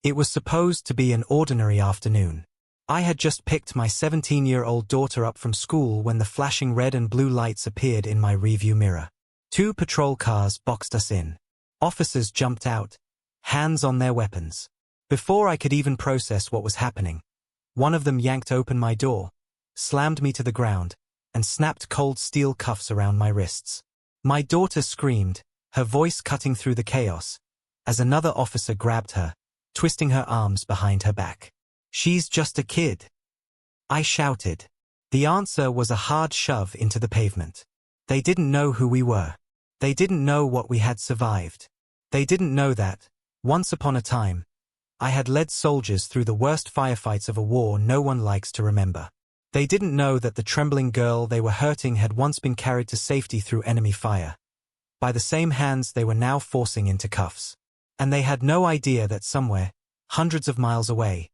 It was supposed to be an ordinary afternoon. I had just picked my 17-year-old daughter up from school when the flashing red and blue lights appeared in my rearview mirror. 2 patrol cars boxed us in. Officers jumped out, hands on their weapons. Before I could even process what was happening, one of them yanked open my door, slammed me to the ground, and snapped cold steel cuffs around my wrists. My daughter screamed, her voice cutting through the chaos, as another officer grabbed her, twisting her arms behind her back. "She's just a kid," I shouted. The answer was a hard shove into the pavement. They didn't know who we were. They didn't know what we had survived. They didn't know that, once upon a time, I had led soldiers through the worst firefights of a war no one likes to remember. They didn't know that the trembling girl they were hurting had once been carried to safety through enemy fire, by the same hands they were now forcing into cuffs. And they had no idea that somewhere, hundreds of miles away,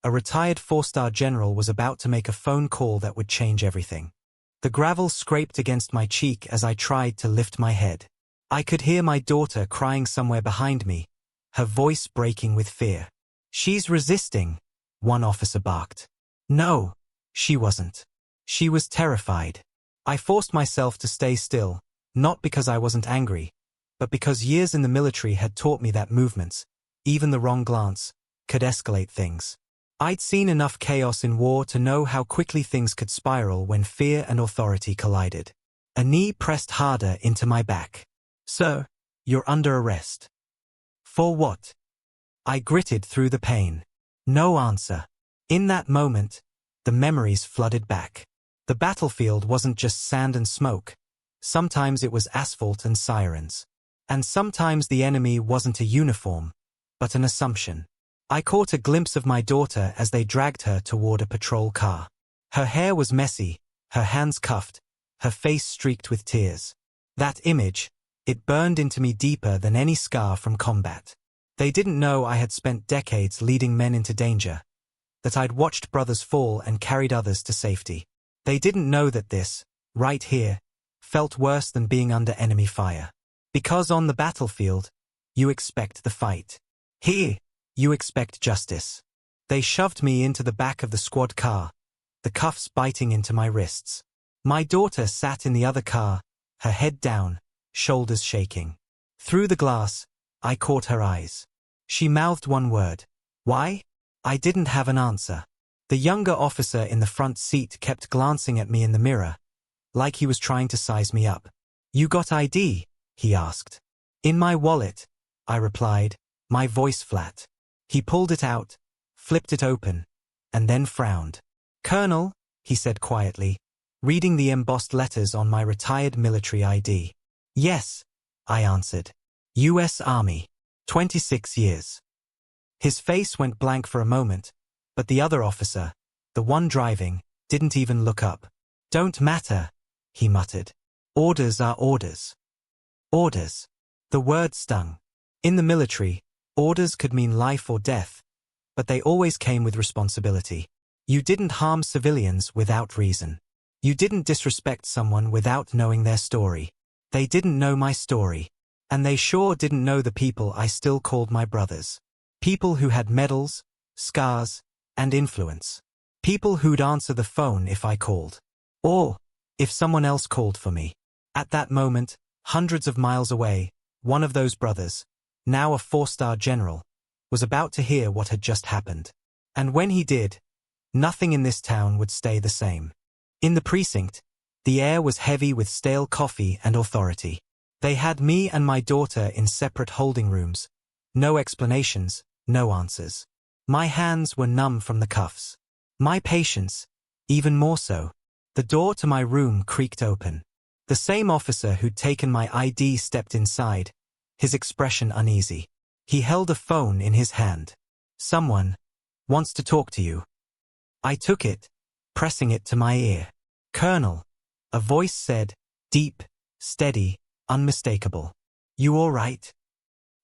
a retired 4-star general was about to make a phone call that would change everything. The gravel scraped against my cheek as I tried to lift my head. I could hear my daughter crying somewhere behind me, her voice breaking with fear. "She's resisting," one officer barked. No, she wasn't. She was terrified. I forced myself to stay still, not because I wasn't angry, but because years in the military had taught me that movements, even the wrong glance, could escalate things. I'd seen enough chaos in war to know how quickly things could spiral when fear and authority collided. A knee pressed harder into my back. "Sir, you're under arrest." "For what?" I gritted through the pain. No answer. In that moment, the memories flooded back. The battlefield wasn't just sand and smoke. Sometimes it was asphalt and sirens. And sometimes the enemy wasn't a uniform, but an assumption. I caught a glimpse of my daughter as they dragged her toward a patrol car. Her hair was messy, her hands cuffed, her face streaked with tears. That image, it burned into me deeper than any scar from combat. They didn't know I had spent decades leading men into danger, that I'd watched brothers fall and carried others to safety. They didn't know that this, right here, felt worse than being under enemy fire. Because on the battlefield, you expect the fight. Here, you expect justice. They shoved me into the back of the squad car, the cuffs biting into my wrists. My daughter sat in the other car, her head down, shoulders shaking. Through the glass, I caught her eyes. She mouthed one word. "Why?" I didn't have an answer. The younger officer in the front seat kept glancing at me in the mirror, like he was trying to size me up. "You got ID?" he asked. "In my wallet," I replied, my voice flat. He pulled it out, flipped it open, and then frowned. "Colonel," he said quietly, reading the embossed letters on my retired military ID. "Yes," I answered. "U.S. Army. 26 years. His face went blank for a moment, but the other officer, the one driving, didn't even look up. "Don't matter," he muttered. "Orders are orders." Orders. The word stung. In the military, orders could mean life or death, but they always came with responsibility. You didn't harm civilians without reason. You didn't disrespect someone without knowing their story. They didn't know my story. And they sure didn't know the people I still called my brothers. People who had medals, scars, and influence. People who'd answer the phone if I called. Or, if someone else called for me. At that moment, hundreds of miles away, one of those brothers, now a 4-star general, was about to hear what had just happened. And when he did, nothing in this town would stay the same. In the precinct, the air was heavy with stale coffee and authority. They had me and my daughter in separate holding rooms. No explanations, no answers. My hands were numb from the cuffs. My patience, even more so. The door to my room creaked open. The same officer who'd taken my ID stepped inside, his expression uneasy. He held a phone in his hand. "Someone wants to talk to you." I took it, pressing it to my ear. "Colonel," a voice said, deep, steady, unmistakable. "You all right?"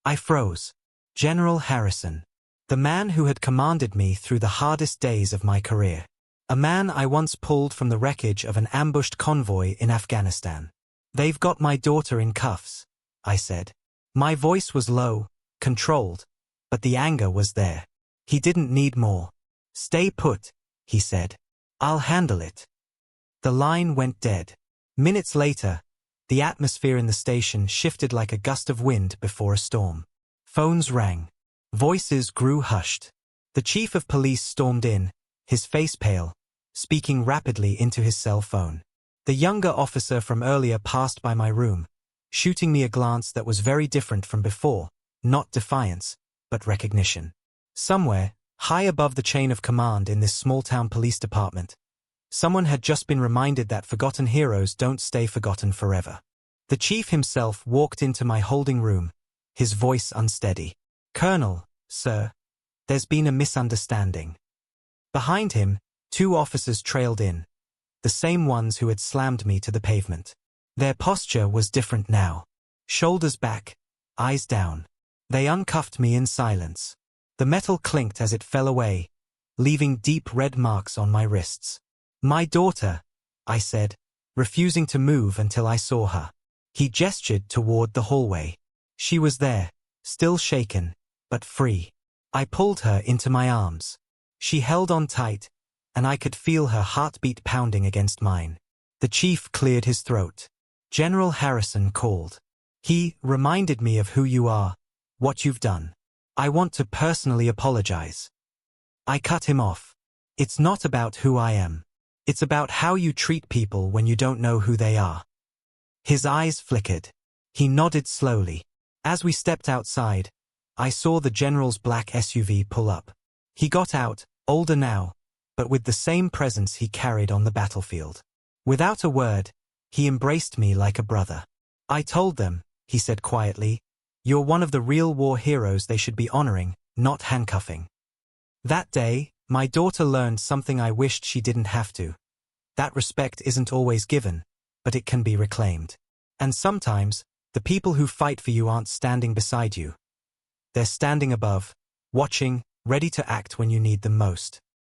I froze. General Harrison. The man who had commanded me through the hardest days of my career. A man I once pulled from the wreckage of an ambushed convoy in Afghanistan. "They've got my daughter in cuffs," I said. My voice was low, controlled, but the anger was there. He didn't need more. "Stay put," he said. "I'll handle it." The line went dead. Minutes later, the atmosphere in the station shifted like a gust of wind before a storm. Phones rang. Voices grew hushed. The chief of police stormed in, his face pale, speaking rapidly into his cell phone. The younger officer from earlier passed by my room, shooting me a glance that was very different from before, not defiance, but recognition. Somewhere, high above the chain of command in this small-town police department, someone had just been reminded that forgotten heroes don't stay forgotten forever. The chief himself walked into my holding room, his voice unsteady. "Colonel, sir, there's been a misunderstanding." Behind him, 2 officers trailed in, the same ones who had slammed me to the pavement. Their posture was different now. Shoulders back, eyes down. They uncuffed me in silence. The metal clinked as it fell away, leaving deep red marks on my wrists. "My daughter," I said, refusing to move until I saw her. He gestured toward the hallway. She was there, still shaken, but free. I pulled her into my arms. She held on tight, and I could feel her heartbeat pounding against mine. The chief cleared his throat. "General Harrison called. He reminded me of who you are, what you've done. I want to personally apologize." I cut him off. "It's not about who I am. It's about how you treat people when you don't know who they are." His eyes flickered. He nodded slowly. As we stepped outside, I saw the general's black SUV pull up. He got out, older now, but with the same presence he carried on the battlefield. Without a word, he embraced me like a brother. "I told them," he said quietly, "you're one of the real war heroes they should be honoring, not handcuffing." That day, my daughter learned something I wished she didn't have to. That respect isn't always given, but it can be reclaimed. And sometimes, the people who fight for you aren't standing beside you. They're standing above, watching, ready to act when you need them most.